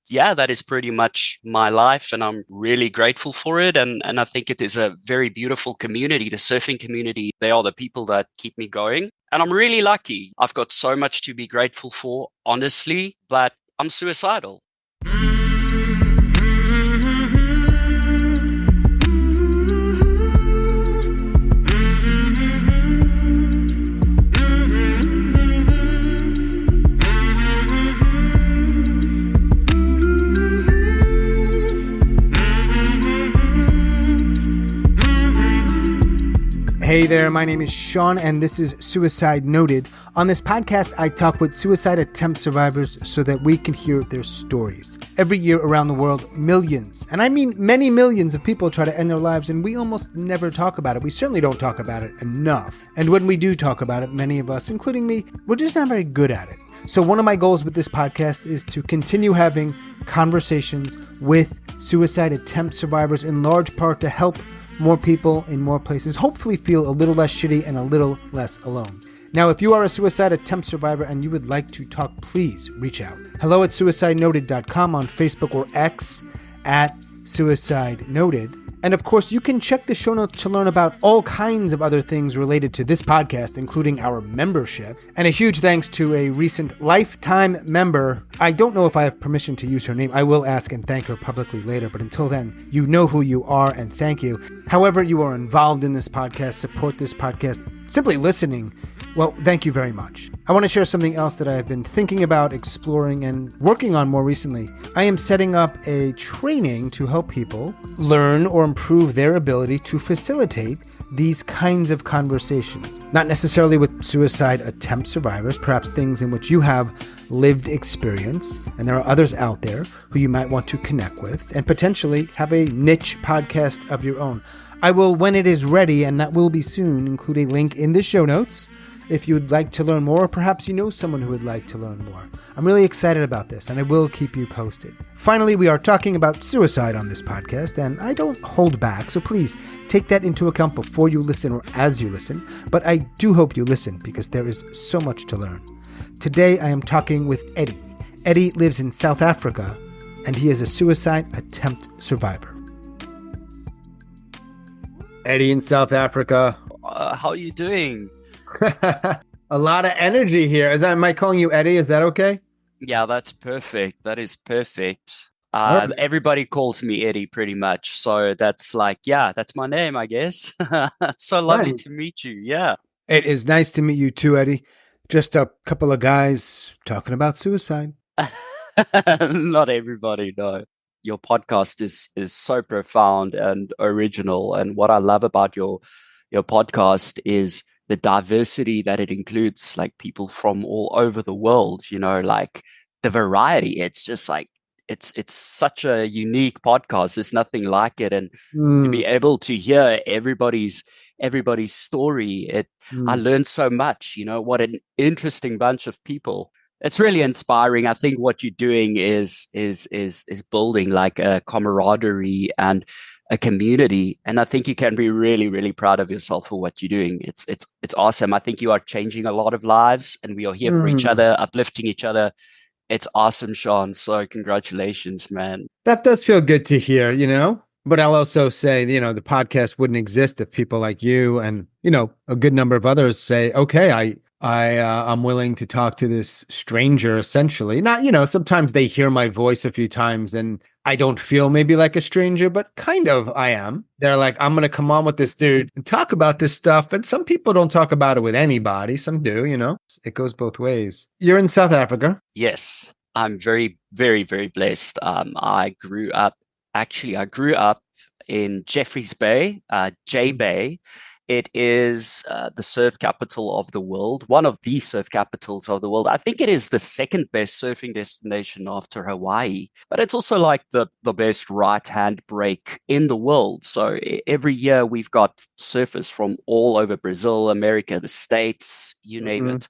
yeah, that is pretty much my life, and I'm really grateful for it. And I think it is a very beautiful community, the surfing community. They are the people that keep me going. And I'm really lucky. I've got so much to be grateful for, honestly, but I'm suicidal. Hey there, my name is Sean, and this is Suicide Noted. On this podcast, I talk with suicide attempt survivors so that we can hear their stories. Every year around the world, millions, and I mean many millions of people try to end their lives, and we almost never talk about it. We certainly don't talk about it enough. And when we do talk about it, many of us, including me, we're just not very good at it. So one of my goals with this podcast is to continue having conversations with suicide attempt survivors, in large part to help more people in more places hopefully feel a little less shitty and a little less alone. Now, if you are a suicide attempt survivor and you would like to talk, please reach out. hello@suicidenoted.com, on Facebook or X @suicidenoted. And of course, you can check the show notes to learn about all kinds of other things related to this podcast, including our membership. And a huge thanks to a recent lifetime member. I don't know if I have permission to use her name. I will ask and thank her publicly later. But until then, you know who you are, and thank you. However you are involved in this podcast, support this podcast, simply listening, well, thank you very much. I want to share something else that I have been thinking about, exploring, and working on more recently. I am setting up a training to help people learn or improve their ability to facilitate these kinds of conversations. Not necessarily with suicide attempt survivors, perhaps things in which you have lived experience, and there are others out there who you might want to connect with, and potentially have a niche podcast of your own. I will, when it is ready, and that will be soon, include a link in the show notes if you'd like to learn more, or perhaps you know someone who would like to learn more. I'm really excited about this, and I will keep you posted. Finally, we are talking about suicide on this podcast, and I don't hold back, so please take that into account before you listen or as you listen. But I do hope you listen, because there is so much to learn. Today, I am talking with Eddie. Eddie lives in South Africa, and he is a suicide attempt survivor. Eddie in South Africa. How are you doing? A lot of energy here. Am I calling you Eddie? Is that okay? Yeah, that's perfect. That is perfect. Right. Everybody calls me Eddie pretty much. So that's like, yeah, that's my name, I guess. It's so lovely Right. to meet you. Yeah. It is nice to meet you too, Eddie. Just a couple of guys talking about suicide. Not everybody, no. Your podcast is so profound and original. And what I love about your podcast is the diversity that it includes, like people from all over the world, like the variety. It's just like it's such a unique podcast. There's nothing like it. And to be able to hear everybody's story, I learned so much, what an interesting bunch of people. It's really inspiring. I think what you're doing is building like a camaraderie and a community, and I think you can be really, really proud of yourself for what you're doing. It's awesome. I think you are changing a lot of lives, and we are here for each other, uplifting each other. It's awesome, Sean. So congratulations, man. That does feel good to hear, But I'll also say, the podcast wouldn't exist if people like you and, a good number of others say, okay, I'm willing to talk to this stranger, essentially. Not, sometimes they hear my voice a few times and I don't feel maybe like a stranger, but kind of I am. They're like, I'm going to come on with this dude and talk about this stuff. And some people don't talk about it with anybody. Some do, It goes both ways. You're in South Africa. Yes, I'm very, very, very blessed. I grew up in Jeffreys Bay, J Bay. It is the surf capital of the world, one of the surf capitals of the world. I think it is the second best surfing destination after Hawaii, but it's also like the best right-hand break in the world. So every year we've got surfers from all over Brazil, America, the States, you name it.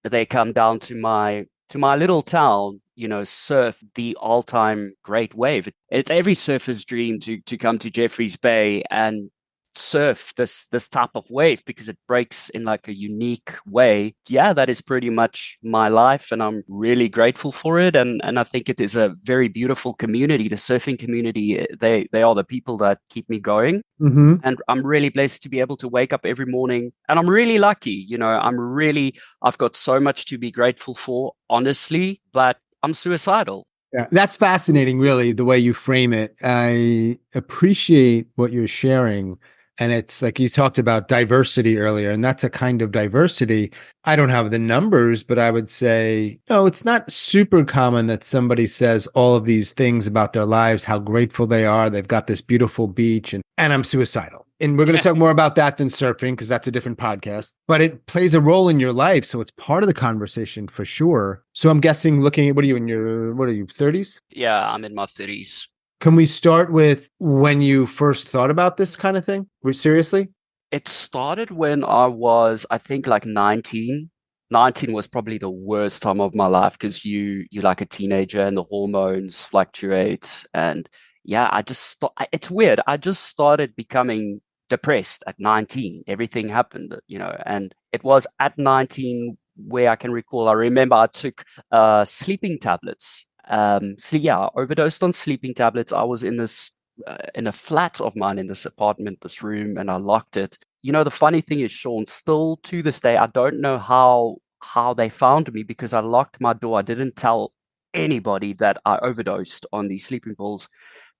They come down to my little town, surf the all-time great wave. It's every surfer's dream to come to Jeffreys Bay and surf this type of wave because it breaks in like a unique way. Yeah, that is pretty much my life, and I'm really grateful for it. And I think it is a very beautiful community. The surfing community, they are the people that keep me going. Mm-hmm. And I'm really blessed to be able to wake up every morning. And I'm really lucky, I've got so much to be grateful for, honestly, but I'm suicidal. Yeah, that's fascinating, really, the way you frame it. I appreciate what you're sharing. And it's like you talked about diversity earlier, and that's a kind of diversity. I don't have the numbers, but I would say, no, it's not super common that somebody says all of these things about their lives, how grateful they are. They've got this beautiful beach, and I'm suicidal. And we're going to talk more about that than surfing because that's a different podcast. But it plays a role in your life. So it's part of the conversation for sure. So I'm guessing looking at what are you, 30s? Yeah, I'm in my 30s. Can we start with when you first thought about this kind of thing? Seriously? It started when I was, I think, like 19. 19 was probably the worst time of my life because you're like a teenager and the hormones fluctuate. And yeah, it's weird. I just started becoming depressed at 19. Everything happened, and it was at 19 where I can recall. I remember I took sleeping tablets. So yeah, overdosed on sleeping tablets. I was in a flat of mine in this apartment, this room, and I locked it. The funny thing is, Sean, still to this day, I don't know how they found me because I locked my door. I didn't tell anybody that I overdosed on these sleeping pills.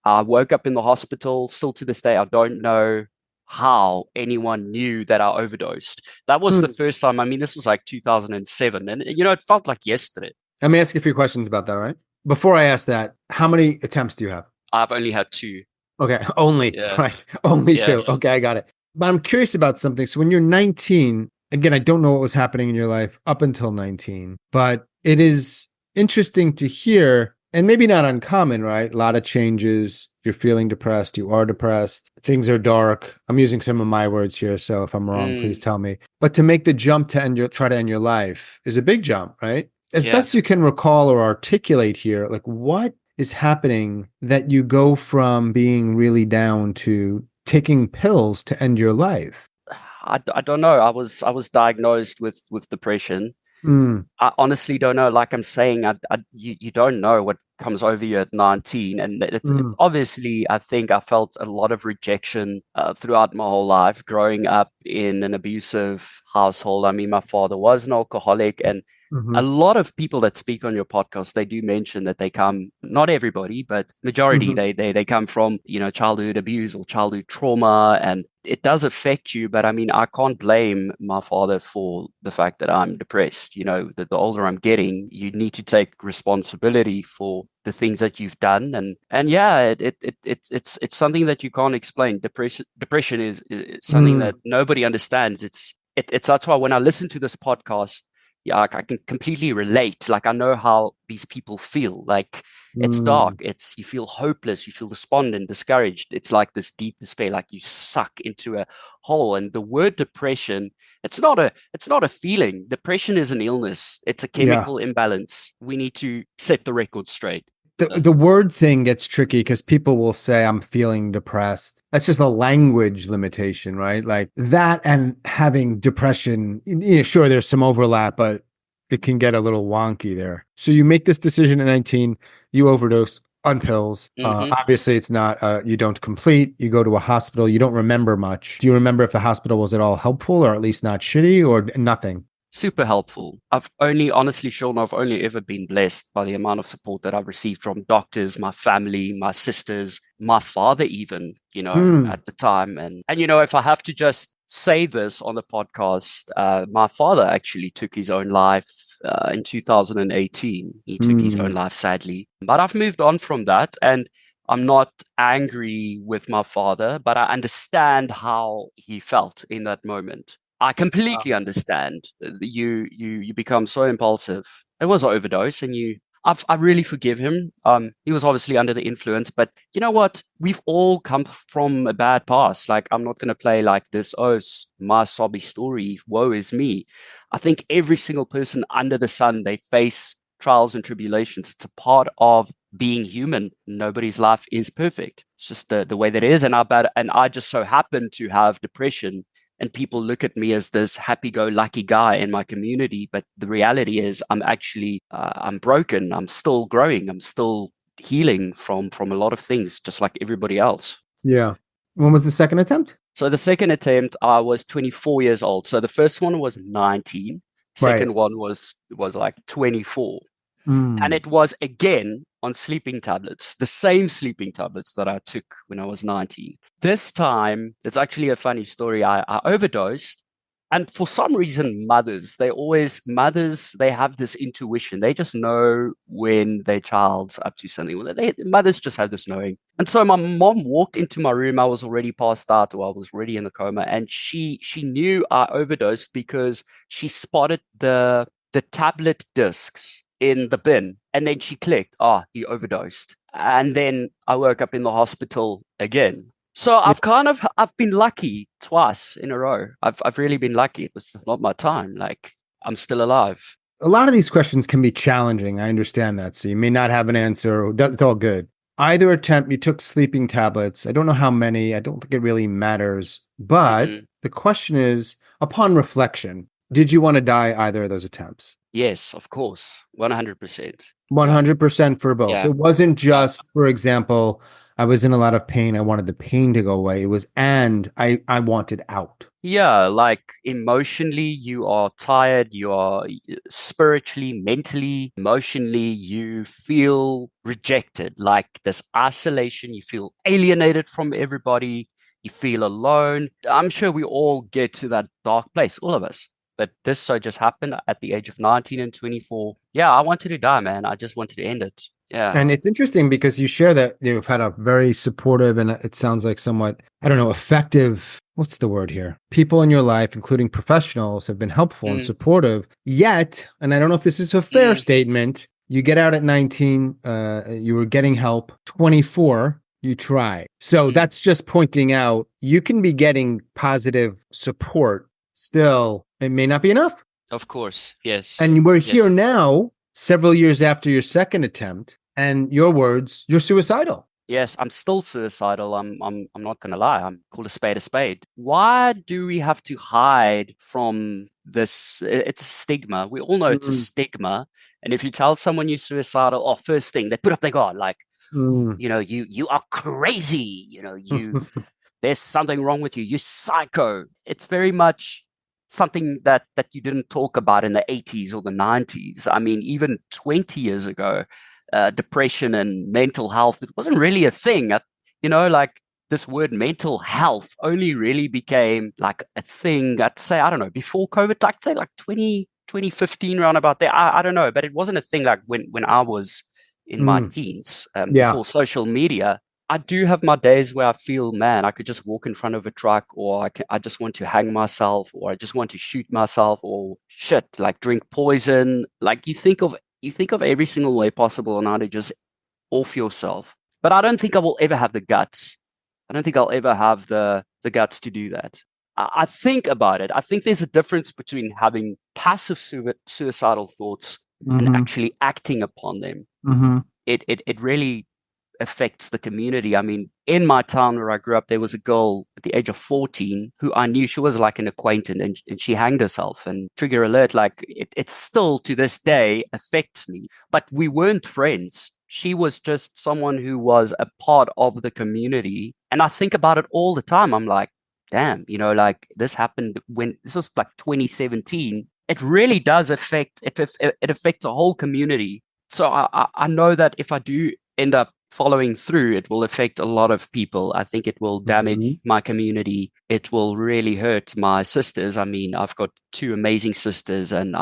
I woke up in the hospital. Still to this day, I don't know how anyone knew that I overdosed. That was the first time. I mean, this was like 2007, and it felt like yesterday. Let me ask you a few questions about that, right? Before I ask that, how many attempts do you have? I've only had 2. Okay, only, Yeah. right? Only Yeah. 2. Okay, I got it. But I'm curious about something. So when you're 19, again, I don't know what was happening in your life up until 19, but it is interesting to hear, and maybe not uncommon, right? A lot of changes. You're feeling depressed. You are depressed. Things are dark. I'm using some of my words here, so if I'm wrong, please tell me. But to make the jump to try to end your life is a big jump, right? As best you can recall or articulate here, like what is happening that you go from being really down to taking pills to end your life? I don't know. I was diagnosed with depression. I honestly don't know. Like I'm saying, you don't know what comes over you at 19. And obviously, I think I felt a lot of rejection throughout my whole life, growing up in an abusive household. I mean, my father was an alcoholic, and a lot of people that speak on your podcast, they do mention that they come, not everybody, but majority, they come from, childhood abuse or childhood trauma, and it does affect you. But I mean, I can't blame my father for the fact that I'm depressed. The older I'm getting, you need to take responsibility for the things that you've done. And yeah, it's something that you can't explain. Depression is something that nobody understands. It's that's why when I listen to this podcast, yeah, I can completely relate. Like I know how these people feel. Like it's dark. You feel hopeless. You feel despondent, discouraged. It's like this deep despair, like you suck into a hole. And the word depression, it's not a feeling. Depression is an illness. It's a chemical imbalance. We need to set the record straight. The word thing gets tricky because people will say, I'm feeling depressed. That's just a language limitation, right? Like that and having depression, sure, there's some overlap, but it can get a little wonky there. So you make this decision at 19, you overdose on pills. Obviously, it's not, you don't complete, you go to a hospital, you don't remember much. Do you remember if the hospital was at all helpful or at least not shitty or nothing? Super helpful. I've only ever been blessed by the amount of support that I've received from doctors, my family, my sisters, my father, even, at the time. And if I have to just say this on the podcast, my father actually took his own life in 2018. He took his own life, sadly. But I've moved on from that, and I'm not angry with my father, but I understand how he felt in that moment. I completely understand. You become so impulsive. It was an overdose, and I really forgive him. He was obviously under the influence, but you know what? We've all come from a bad past. Like I'm not going to play like this. Oh, my sobby story. Woe is me. I think every single person under the sun, they face trials and tribulations. It's a part of being human. Nobody's life is perfect. It's just the way that it is. And I just so happen to have depression, and people look at me as this happy-go-lucky guy in my community. But the reality is, I'm actually I'm broken. I'm still growing. I'm still healing from a lot of things, just like everybody else. Yeah. When was the second attempt? So the second attempt, I was 24 years old. So the first one was 19. Second Right. one was like 24. And Mm. it was again on sleeping tablets, the same sleeping tablets that I took when I was 19. This time, it's actually a funny story. I overdosed. And for some reason, mothers, they have this intuition. They just know when their child's up to something. Mothers just have this knowing. And so my mom walked into my room. I was already passed out, or I was already in the coma. And she knew I overdosed because she spotted the tablet discs in the bin, and then she clicked, he overdosed. And then I woke up in the hospital again. So I've been lucky twice in a row. I've really been lucky. It was not my time. Like, I'm still alive. A lot of these questions can be challenging. I understand that. So you may not have an answer. It's all good. Either attempt, you took sleeping tablets. I don't know how many. I don't think it really matters. But the question is, upon reflection, did you want to die either of those attempts? Yes, of course. 100%. 100% for both. Yeah. It wasn't just, for example, I was in a lot of pain. I wanted the pain to go away. It was, and I wanted out. Yeah, like emotionally, you are tired. You are spiritually, mentally, emotionally, you feel rejected, like this isolation. You feel alienated from everybody. You feel alone. I'm sure we all get to that dark place, all of us. But this so just happened at the age of 19 and 24. Yeah, I wanted to die, man. I just wanted to end it. Yeah. And it's interesting because you share that you've had a very supportive and it sounds like somewhat, I don't know, effective, what's the word here? People in your life, including professionals, have been helpful and supportive. Yet, and I don't know if this is a fair statement, you get out at 19, you were getting help. 24, you try. So that's just pointing out you can be getting positive support. Still, it may not be enough. Of course. Yes. And we're here now, several years after your second attempt, and your words, you're suicidal. Yes, I'm still suicidal. I'm not gonna lie. I'm called a spade a spade. Why do we have to hide from this? It's a stigma. We all know it's a stigma. And if you tell someone you're suicidal, first thing they put up their guard, like, you are crazy. There's something wrong with you. You're psycho. It's very much something that you didn't talk about in the 80s or the 90s. I mean, even 20 years ago, depression and mental health, it wasn't really a thing. Like this word mental health only really became like a thing, I'd say, I don't know, before COVID, I'd say like 2015, around about there. I don't know, but it wasn't a thing like when I was in my teens, before social media. I do have my days where I feel, man, I could just walk in front of a truck, or I just want to hang myself, or I just want to shoot myself, or shit, like drink poison. Like you think of every single way possible on how to just off yourself. But I don't think I will ever have the guts. I don't think I'll ever have the guts to do that. I think about it. I think there's a difference between having passive suicidal thoughts and actually acting upon them. It really affects the community. I mean, in my town where I grew up, there was a girl at the age of 14 who I knew. She was like an acquaintance, and she hanged herself. And trigger alert, like it still to this day affects me. But we weren't friends. She was just someone who was a part of the community. And I think about it all the time. I'm like, damn, like this happened when this was like 2017. It really does affect, it affects a whole community. So I know that if I do end up following through, it will affect a lot of people. I think it will damage my community. It will really hurt my sisters. I mean, I've got two amazing sisters, and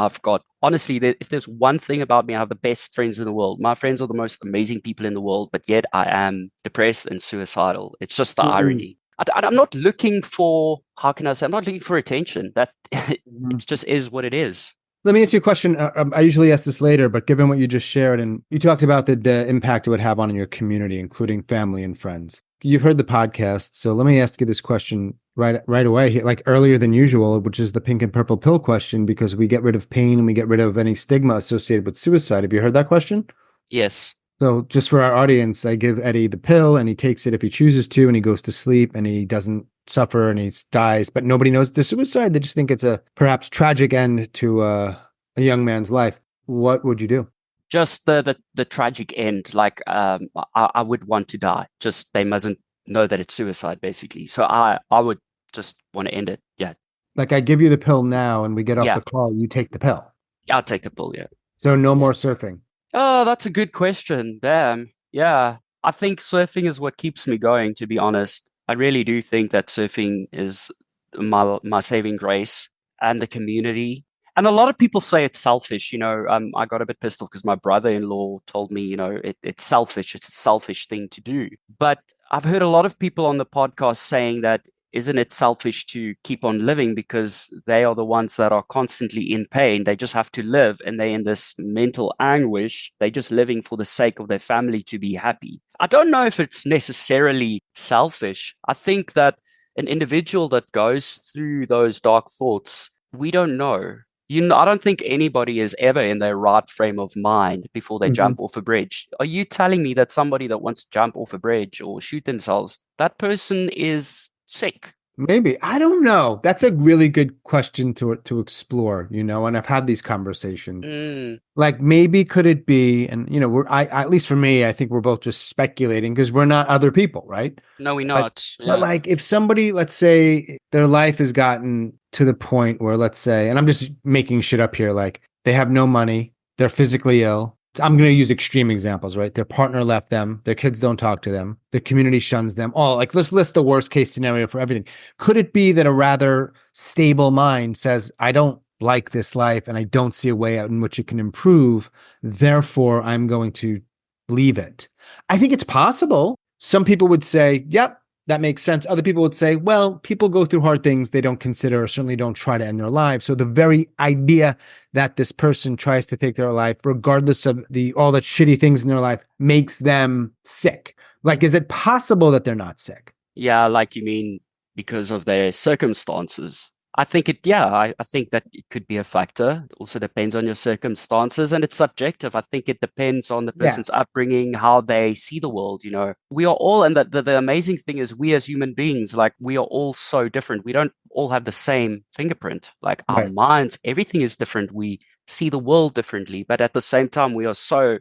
honestly, if there's one thing about me, I have the best friends in the world. My friends are the most amazing people in the world, but yet I am depressed and suicidal. It's just the irony. I'm not looking for, how can I say, I'm not looking for attention. That it just is what it is. Let me ask you a question. I usually ask this later, but given what you just shared, and you talked about the impact it would have on your community, including family and friends. You've heard the podcast, so let me ask you this question right away here, like earlier than usual, which is the pink and purple pill question, because we get rid of pain and we get rid of any stigma associated with suicide. Have you heard that question? Yes. So just for our audience, I give Eddie the pill and he takes it if he chooses to, and he goes to sleep and he doesn't suffer and he dies, but nobody knows the suicide. They just think it's a perhaps tragic end to a young man's life. What would you do? Just the tragic end. Like I would want to die. Just they mustn't know that it's suicide, basically. So I would just want to end it. Yeah. Like I give you the pill now and we get off Yeah. the call, you take the pill. I'll take the pill. Yeah. So no more surfing. Oh, that's a good question. Damn. Yeah. I think surfing is what keeps me going, to be honest. I really do think that surfing is my saving grace and the community. And a lot of people say it's selfish. I got a bit pissed off because my brother-in-law told me, it's selfish. It's a selfish thing to do. But I've heard a lot of people on the podcast saying that isn't it selfish to keep on living because they are the ones that are constantly in pain? They just have to live and they're in this mental anguish. They're just living for the sake of their family to be happy. I don't know if it's necessarily selfish. I think that an individual that goes through those dark thoughts, we don't know. I don't think anybody is ever in their right frame of mind before they jump off a bridge. Are you telling me that somebody that wants to jump off a bridge or shoot themselves, that person is sick? Maybe. I don't know. That's a really good question to explore, and I've had these conversations. Like maybe could it be, and at least for me, I think we're both just speculating because we're not other people, right? No, we're not. But like if somebody, let's say their life has gotten to the point where, let's say, and I'm just making shit up here, like they have no money, they're physically ill. I'm going to use extreme examples, right? Their partner left them, their kids don't talk to them, the community shuns them. All like, let's list the worst case scenario for everything. Could it be that a rather stable mind says, I don't like this life and I don't see a way out in which it can improve. Therefore, I'm going to leave it. I think it's possible. Some people would say, yep, that makes sense. Other people would say, well, people go through hard things they don't consider or certainly don't try to end their lives. So the very idea that this person tries to take their life, regardless of all the shitty things in their life, makes them sick. Like, is it possible that they're not sick? Yeah, like you mean because of their circumstances. I think I think that it could be a factor. It also depends on your circumstances and it's subjective. I think it depends on the person's upbringing, how they see the world. We are all, and the amazing thing is we as human beings, like we are all so different. We don't all have the same fingerprint. Like our minds, everything is different. We see the world differently, but at the same time, we are so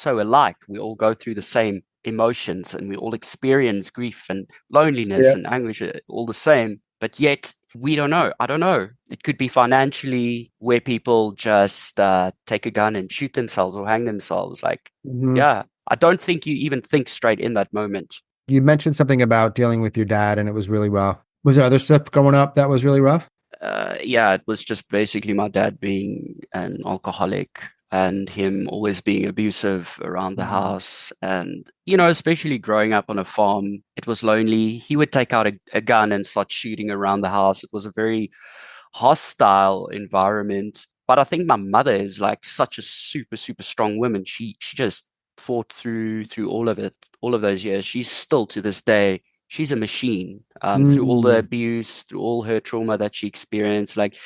alike. We all go through the same emotions and we all experience grief and loneliness and anguish all the same. But yet we don't know. I don't know. It could be financially where people just take a gun and shoot themselves or hang themselves. Like, yeah, I don't think you even think straight in that moment. You mentioned something about dealing with your dad and it was really rough. Was there other stuff growing up that was really rough? Yeah, it was just basically my dad being an alcoholic and him always being abusive around the house. And, especially growing up on a farm, it was lonely. He would take out a gun and start shooting around the house. It was a very hostile environment. But I think my mother is like such a super, super strong woman. She just fought through all of it, all of those years. She's still to this day, she's a machine through all the abuse, through all her trauma that she experienced. Like,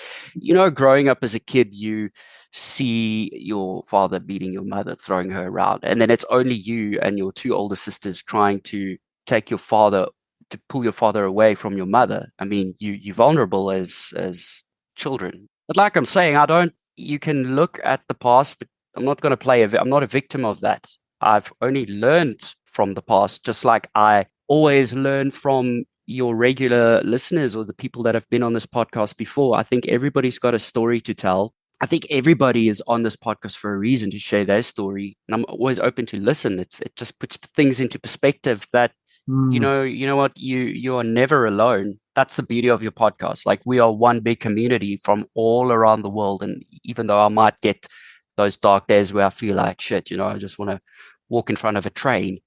growing up as a kid, you see your father beating your mother, throwing her around. And then it's only you and your two older sisters trying to take your father, to pull your father away from your mother. I mean, you're vulnerable as children. But like I'm saying, you can look at the past, but I'm not going to I'm not a victim of that. I've only learned from the past, just like I always learn from your regular listeners or the people that have been on this podcast before. I think everybody's got a story to tell. I think everybody is on this podcast for a reason to share their story. And I'm always open to listen. It just puts things into perspective that, you know what, you are never alone. That's the beauty of your podcast. Like we are one big community from all around the world. And even though I might get those dark days where I feel like shit, I just want to walk in front of a train.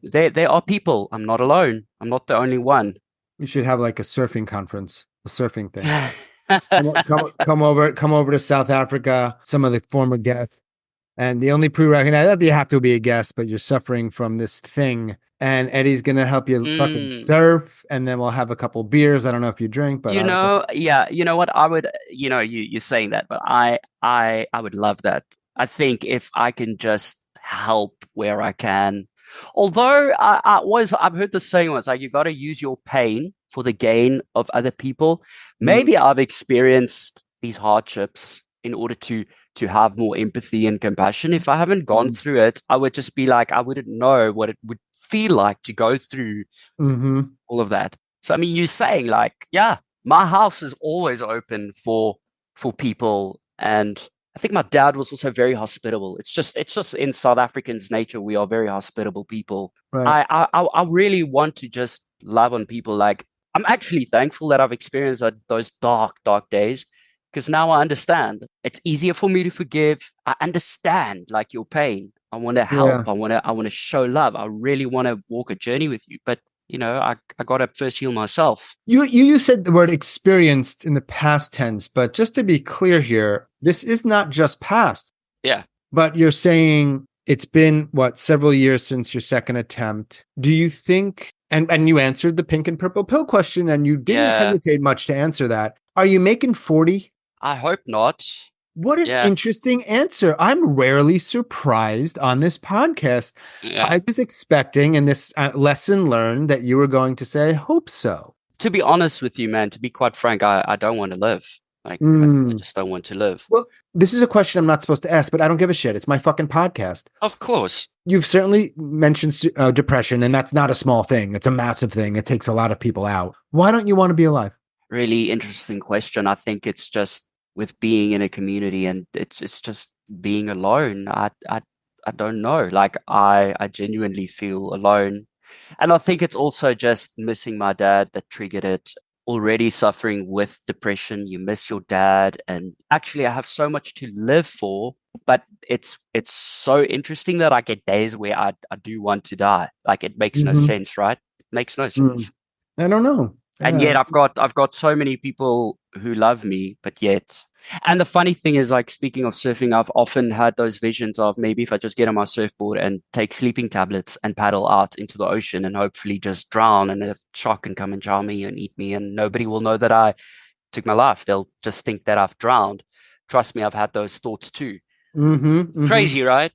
There are people. I'm not alone. I'm not the only one. We should have like a surfing conference, a surfing thing. come over to South Africa. Some of the former guests, and the only prerequisite that you have to be a guest, but you're suffering from this thing. And Eddie's gonna help you fucking surf, and then we'll have a couple beers. I don't know if you drink, but you know what? I would, you're saying that, but I would love that. I think if I can just help where I can. Although I've heard the saying once, like you got to use your pain for the gain of other people. Maybe I've experienced these hardships in order to have more empathy and compassion. If I haven't gone through it, I would just be like, I wouldn't know what it would feel like to go through all of that. So I mean, you're saying like, yeah, my house is always open for people, and I think my dad was also very hospitable. It's just in South Africans' nature, we are very hospitable people. Right. I really want to just love on people. Like I'm actually thankful that I've experienced those dark days, because now I understand. It's easier for me to forgive. I understand like your pain. I want to Yeah. help. I want to show love. I really want to walk a journey with you. But I got to first heal myself. You said the word experienced in the past tense, but just to be clear here, this is not just past. Yeah. But you're saying it's been several years since your second attempt. Do you think and you answered the pink and purple pill question and you didn't Yeah. hesitate much to answer that. Are you making 40? I hope not. What an Yeah. interesting answer. I'm rarely surprised on this podcast. Yeah. I was expecting in this lesson learned that you were going to say, I hope so. To be honest with you, man, to be quite frank, I don't want to live. Like, I just don't want to live. Well, this is a question I'm not supposed to ask, but I don't give a shit. It's my fucking podcast. Of course. You've certainly mentioned depression, and that's not a small thing. It's a massive thing. It takes a lot of people out. Why don't you want to be alive? Really interesting question. I think it's just with being in a community, and it's just being alone. I don't know. Like I genuinely feel alone. And I think it's also just missing my dad that triggered it. Already suffering with depression, you miss your dad, and actually I have so much to live for, but it's so interesting that I get days where I do want to die. Like it makes no sense, right? It makes no sense. I don't know. And yet I've got so many people who love me, but yet. And the funny thing is, like, speaking of surfing, I've often had those visions of maybe if I just get on my surfboard and take sleeping tablets and paddle out into the ocean and hopefully just drown, and a shark can come and chow me and eat me, and nobody will know that I took my life. They'll just think that I've drowned. Trust me, I've had those thoughts too. Crazy, right?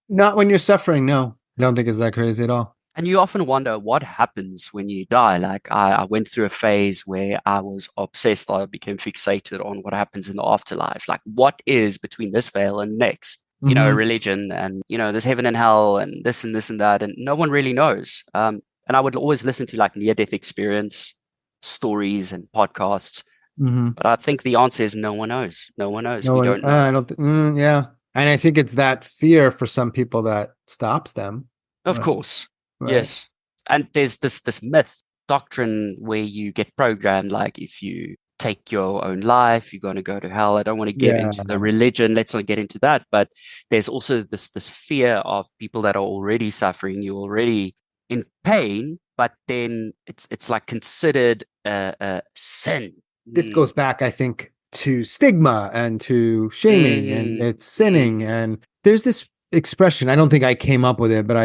Not when you're suffering. No, I don't think it's that crazy at all. And you often wonder what happens when you die. Like I went through a phase where I was obsessed. I became fixated on what happens in the afterlife. Like what is between this veil and next? You know, religion and, there's heaven and hell and this and this and that. And no one really knows. And I would always listen to like near-death experience stories and podcasts. But I think the answer is no one knows. No one knows. We don't know. I don't. Yeah. And I think it's that fear for some people that stops them. Of course. Right. Yes. And there's this myth doctrine where you get programmed, like if you take your own life, you're going to go to hell. I don't want to get into the religion. Let's not get into that. But there's also this fear of people that are already suffering. You're already in pain, but then it's like considered a sin. This goes back, I think, to stigma and to shaming and it's sinning. And there's this expression, I don't think I came up with it, but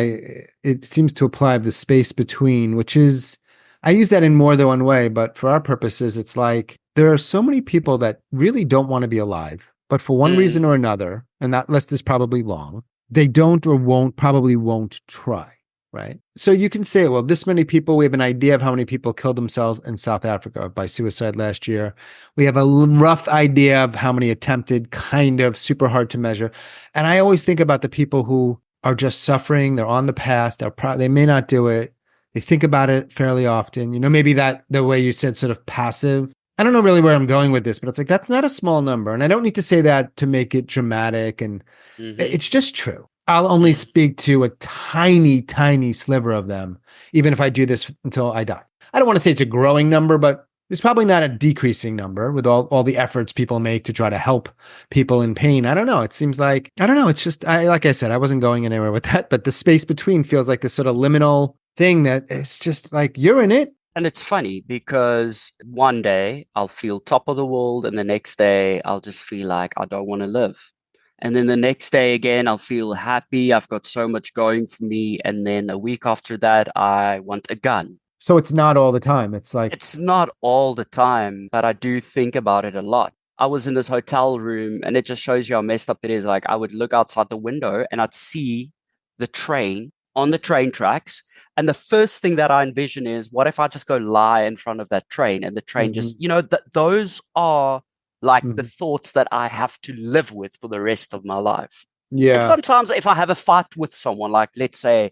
it seems to apply the space between, which is, I use that in more than one way, but for our purposes, it's like there are so many people that really don't want to be alive, but for one reason or another, and that list is probably long, they don't or probably won't try. Right. So you can say, well, this many people, we have an idea of how many people killed themselves in South Africa by suicide last year. We have a rough idea of how many attempted, kind of super hard to measure. And I always think about the people who are just suffering. They're on the path. They may not do it. They think about it fairly often. Maybe that the way you said sort of passive. I don't know really where I'm going with this, but it's like, that's not a small number. And I don't need to say that to make it dramatic. And it's just true. I'll only speak to a tiny, tiny sliver of them, even if I do this until I die. I don't want to say it's a growing number, but it's probably not a decreasing number with all the efforts people make to try to help people in pain. I don't know. It seems like, I don't know. It's just, like I said, I wasn't going anywhere with that, but the space between feels like this sort of liminal thing that it's just like, you're in it. And it's funny because one day I'll feel top of the world and the next day I'll just feel like I don't want to live. And then the next day again, I'll feel happy. I've got so much going for me. And then a week after that, I want a gun. So it's not all the time. It's like, it's not all the time, but I do think about it a lot. I was in this hotel room and it just shows you how messed up it is. Like I would look outside the window and I'd see the train on the train tracks. And the first thing that I envision is, what if I just go lie in front of that train and the train Mhm. just, those are like the Mhm. thoughts that I have to live with for the rest of my life. And Yeah. sometimes if I have a fight with someone, like let's say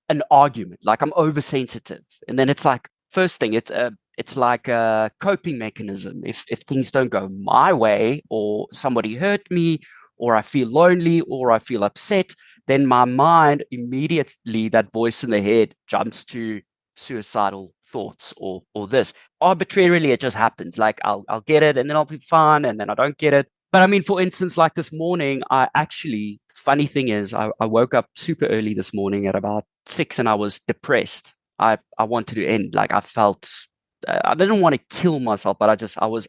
an argument, like I'm oversensitive, and then it's like first thing, it's like a coping mechanism. If things don't go my way, or somebody hurt me, or I feel lonely, or I feel upset, then my mind immediately, that voice in the head jumps to suicidal thoughts, or this. Arbitrarily it just happens. Like I'll get it and then I'll be fine, and then I don't get it. But I mean, for instance, like this morning, I actually, funny thing is, I woke up super early this morning at about 6, and I was depressed. I wanted to end. Like I felt, I didn't want to kill myself, but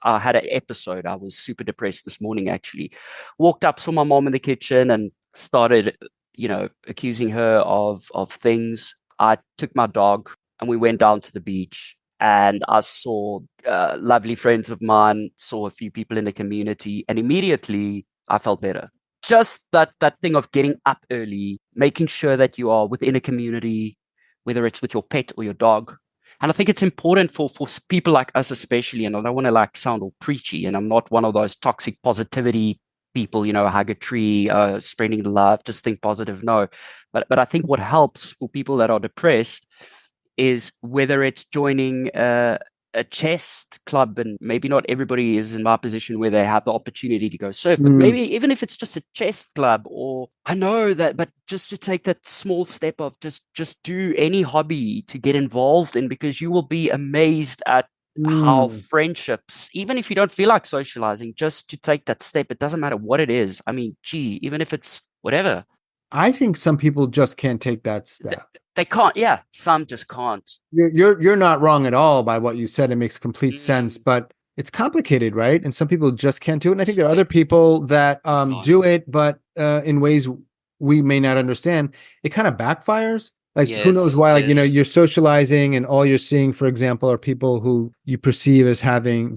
I had an episode. I was super depressed this morning, actually. Walked up, saw my mom in the kitchen and started, accusing her of things. I took my dog and we went down to the beach, and I saw lovely friends of mine, saw a few people in the community, and immediately I felt better. Just that thing of getting up early, making sure that you are within a community, whether it's with your pet or your dog. And I think it's important for people like us, especially, and I don't want to like sound all preachy, and I'm not one of those toxic positivity people, hug a tree, spreading the love, just think positive. No, but I think what helps for people that are depressed is whether it's joining a chess club, and maybe not everybody is in my position where they have the opportunity to go surf, but Mm. maybe even if it's just a chess club, or I know that, but just to take that small step of just do any hobby to get involved in, because you will be amazed at how Mm. friendships, even if you don't feel like socializing, just to take that step, it doesn't matter what it is. I mean, gee, even if it's whatever, I think some people just can't take that step. they can't. Yeah, some just can't. You're not wrong at all by what you said. It makes complete sense, Mm, but it's complicated, right? And some people just can't do it. And I think it's there are other like, people that right. do it, but in ways we may not understand. It kind of backfires. Like who knows Yes, why? Like yes. you're socializing, and all you're seeing, for example, are people who you perceive as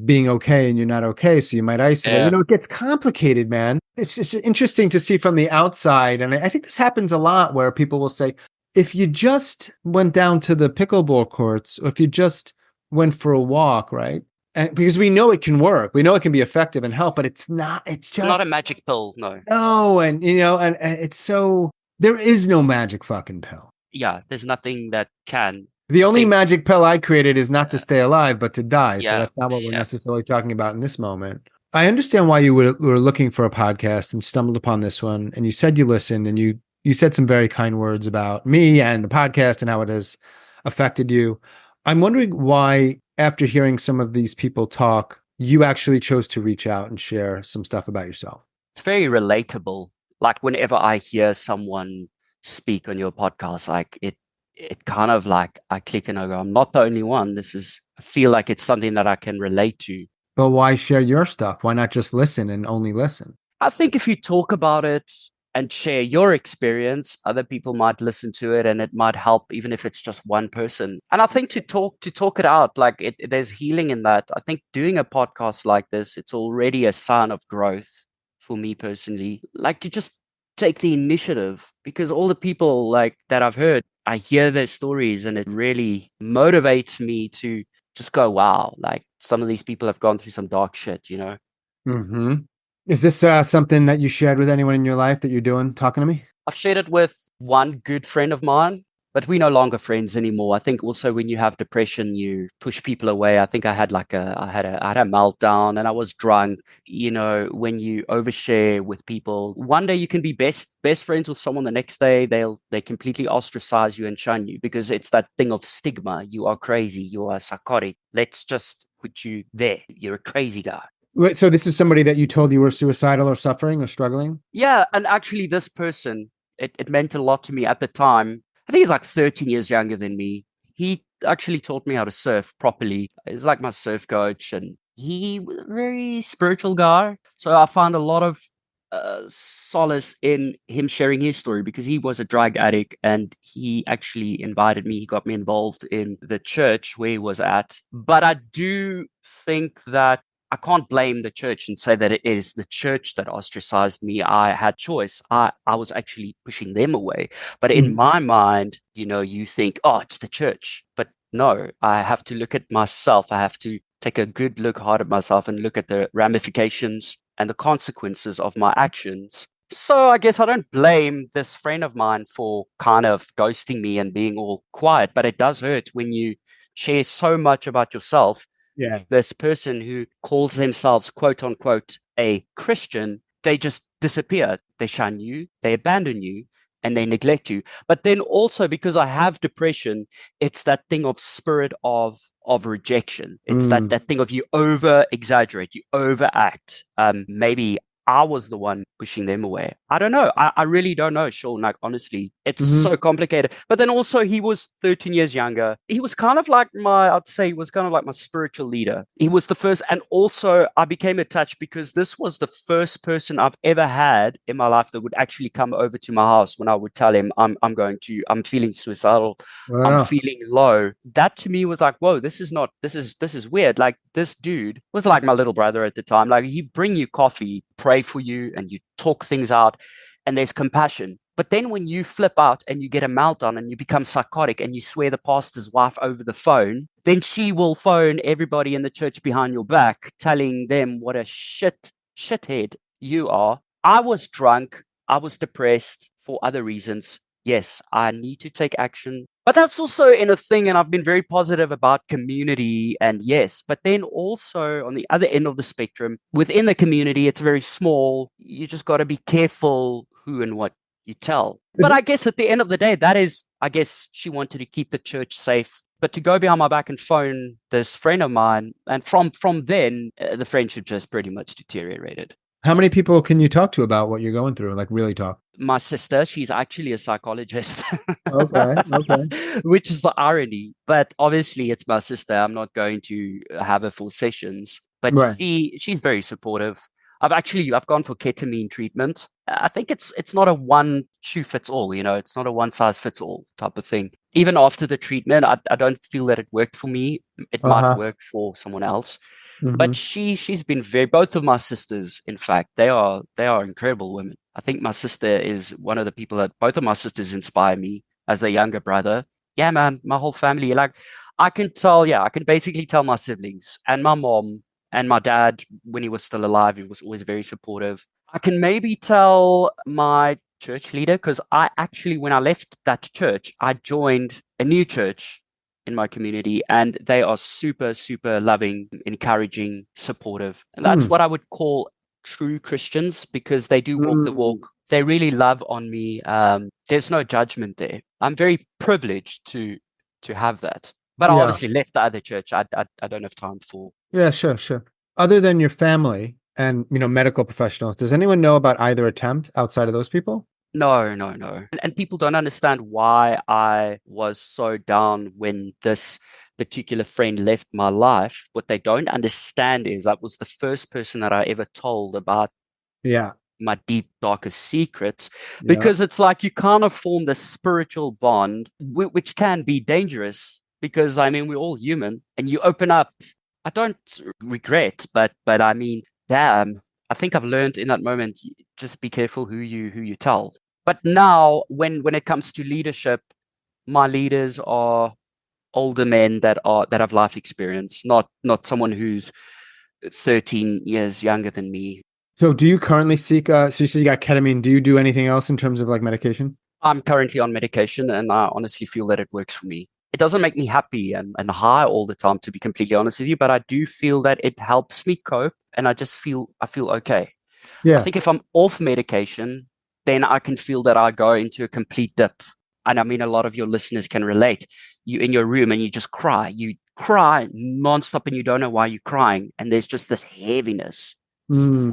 being okay, and you're not okay. So you might isolate. Yeah. It gets complicated, man. It's just interesting to see from the outside, and I think this happens a lot where people will say, if you just went down to the pickleball courts, or if you just went for a walk, right? And because we know it can work, we know it can be effective and help, but it's not, it's It's not a just magic pill, no. no. And, and it's so, there is no magic fucking pill. Yeah, there's nothing that can. The I only think, magic pill I created is not to uh, stay alive, but to die. So yeah, that's not what we're yeah. necessarily talking about in this moment. I understand why you were looking for a podcast and stumbled upon this one. And you said you listened, and you said some very kind words about me and the podcast and how it has affected you. I'm wondering why, after hearing some of these people talk, you actually chose to reach out and share some stuff about yourself. It's very relatable. Like whenever I hear someone speak on your podcast, like it kind of like I click and I go, I'm not the only one. I feel like it's something that I can relate to. But why share your stuff? Why not just listen and only listen? I think if you talk about it and share your experience, other people might listen to it and it might help, even if it's just one person. And I think to talk it out, like there's healing in that. I think doing a podcast like this, it's already a sign of growth for me personally. Like to just take the initiative, because all the people like that I've heard, I hear their stories and it really motivates me to just go, wow, like some of these people have gone through some dark shit. Mm-hmm. Is this something that you shared with anyone in your life that you're doing, talking to me? I've shared it with one good friend of mine, but we're no longer friends anymore. I think also when you have depression, you push people away. I think I had I had a meltdown and I was drunk. When you overshare with people, one day you can be best friends with someone. The next day they completely ostracize you and shun you, because it's that thing of stigma. You are crazy. You are psychotic. Let's just put you there. You're a crazy guy. Wait, so this is somebody that you told you were suicidal or suffering or struggling? Yeah, and actually, this person, it meant a lot to me at the time. I think he's like 13 years younger than me. He actually taught me how to surf properly. He's like my surf coach, and he was a very spiritual guy. So I found a lot of solace in him sharing his story, because he was a drug addict and he actually invited me. He got me involved in the church where he was at. But I do think that I can't blame the church and say that it is the church that ostracized me. I had choice. I was actually pushing them away. But in my mind, you think, oh, it's the church. But no, I have to look at myself. I have to take a good look hard at myself and look at the ramifications and the consequences of my actions. So I guess I don't blame this friend of mine for kind of ghosting me and being all quiet, but it does hurt when you share so much about yourself. Yeah. This person who calls themselves quote unquote a Christian, they just disappear. They shun you, they abandon you, and they neglect you. But then also because I have depression, it's that thing of spirit of rejection. It's that thing of you over exaggerate, you overact. Maybe I was the one pushing them away. I don't know. I really don't know, Sean. Like, honestly, it's so complicated. But then also, he was 13 years younger. He was kind of like I'd say he was kind of like my spiritual leader. He was the first. And also, I became attached because this was the first person I've ever had in my life that would actually come over to my house when I would tell him, I'm feeling suicidal. Wow. I'm feeling low. That to me was like, whoa, this is weird. Like, this dude was like my little brother at the time. Like, he'd bring you coffee, pray for you, and you talk things out, and there's compassion. But then when you flip out and you get a meltdown and you become psychotic and you swear the pastor's wife over the phone, then she will phone everybody in the church behind your back, telling them what a shithead you are. I was drunk. I was depressed for other reasons. Yes, I need to take action. But that's also in a thing, and I've been very positive about community, and yes, but then also on the other end of the spectrum, within the community, it's very small. You just got to be careful who and what you tell. But I guess at the end of the day, I guess she wanted to keep the church safe. But to go behind my back and phone this friend of mine, and from then, the friendship just pretty much deteriorated. How many people can you talk to about what you're going through? Like, really talk? My sister, she's actually a psychologist. Okay. Which is the irony. But obviously, it's my sister. I'm not going to have her for sessions. But Right. she's very supportive. I've gone for ketamine treatment. I think it's not a one shoe fits all. It's not a one size fits all type of thing. Even after the treatment, I don't feel that it worked for me. It might work for someone else. But she's been both of my sisters, in fact, they are incredible women. I think my sister is one of the people that both of my sisters inspire me as their younger brother. Yeah, man, my whole family, like, I can basically tell my siblings and my mom and my dad, when he was still alive, he was always very supportive. I can maybe tell my church leader, because I actually, when I left that church, I joined a new church in my community, and they are super, super loving, encouraging, supportive. And that's what I would call true Christians, because they do walk the walk. They really love on me. There's no judgment there. I'm very privileged to have that. But I obviously left the other church. I don't have time for. Yeah, sure. Other than your family and, medical professionals, does anyone know about either attempt outside of those people? No. And people don't understand why I was so down when this particular friend left my life. What they don't understand is I was the first person that I ever told about my deep, darkest secrets, because it's like you kind of form this spiritual bond, which can be dangerous, because, we're all human, and you open up. I don't regret, but I mean, damn, I think I've learned in that moment, just be careful who you tell. But now, when it comes to leadership, my leaders are older men that have life experience, not someone who's 13 years younger than me. So do you currently seek, so you said you got ketamine, do you do anything else in terms of like medication? I'm currently on medication, and I honestly feel that it works for me. It doesn't make me happy and high all the time, to be completely honest with you, but I do feel that it helps me cope, and I feel okay. Yeah. I think if I'm off medication, then I can feel that I go into a complete dip. And a lot of your listeners can relate. You in your room and you just cry. You cry nonstop and you don't know why you're crying. And there's just this heaviness.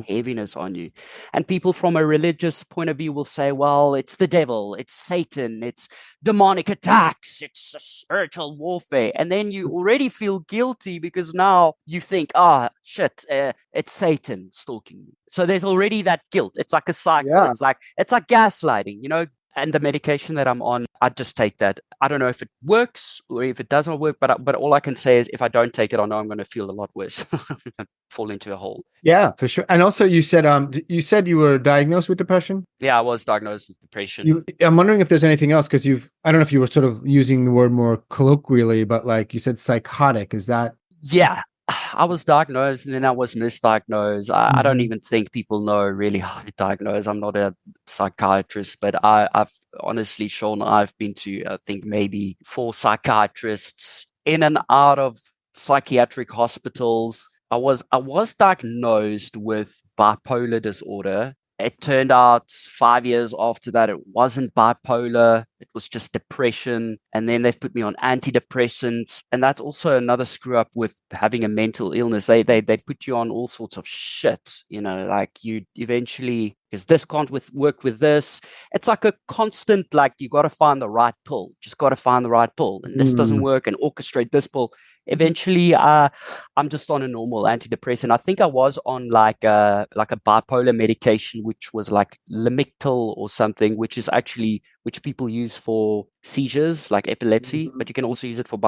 Heaviness on you. And people from a religious point of view will say, well, it's the devil, it's Satan, it's demonic attacks, it's a spiritual warfare. And then you already feel guilty because now you think, it's Satan stalking you. So there's already that guilt. It's like a cycle. It's like gaslighting, And the medication that I'm on, I just take that. I don't know if it works or if it does not work, but all I can say is if I don't take it, I know I'm going to feel a lot worse. Fall into a hole. Yeah, for sure. And also, you said you were diagnosed with depression. Yeah, I was diagnosed with depression. I'm wondering if there's anything else because I don't know if you were sort of using the word more colloquially, but like you said, psychotic. Is that? Yeah, I was diagnosed and then I was misdiagnosed. I don't even think people know really how to diagnose. I'm not a psychiatrist, but I've honestly, Sean, I've been to, I think, maybe 4 psychiatrists in and out of psychiatric hospitals. I was diagnosed with bipolar disorder. It turned out 5 years after that, it wasn't bipolar. It was just depression. And then they've put me on antidepressants. And that's also another screw up with having a mental illness. They put you on all sorts of shit, like you eventually, because this can't work with this. It's like a constant, like you got to find the right pill. Just got to find the right pill. And this doesn't work and orchestrate this pill. Eventually, I'm just on a normal antidepressant. I think I was on like a bipolar medication, which was like Lamictal or something, which people use for seizures, like epilepsy, but you can also use it for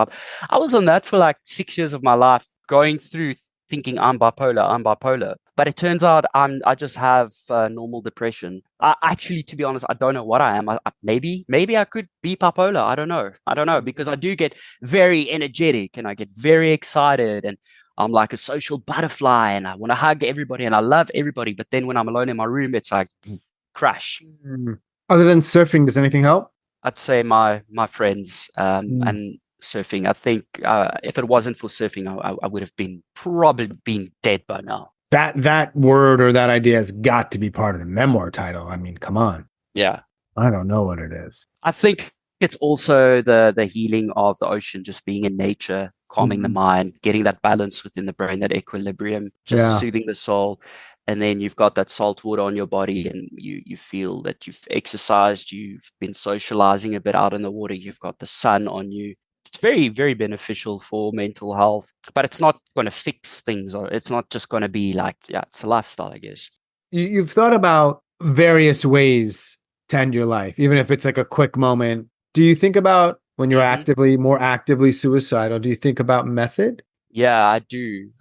I was on that for like 6 years of my life, going through thinking I'm bipolar. But it turns out I just have normal depression. Actually, to be honest, I don't know what I am. Maybe I could be bipolar. I don't know because I do get very energetic and I get very excited and I'm like a social butterfly and I want to hug everybody and I love everybody. But then when I'm alone in my room, it's like crash. Other than surfing, does anything help? I'd say my friends and surfing. I think if it wasn't for surfing, I would have probably been dead by now. That word or that idea has got to be part of the memoir title. I mean, come on. Yeah. I don't know what it is. I think it's also the healing of the ocean, just being in nature, calming the mind, getting that balance within the brain, that equilibrium, just soothing the soul. And then you've got that salt water on your body and you feel that you've exercised, you've been socializing a bit out in the water, you've got the sun on you. It's very, very beneficial for mental health, but it's not going to fix things, or it's not just going to be like, it's a lifestyle, I guess. You've thought about various ways to end your life, even if it's like a quick moment. Do you think about when you're more actively suicidal, do you think about method? Yeah, I do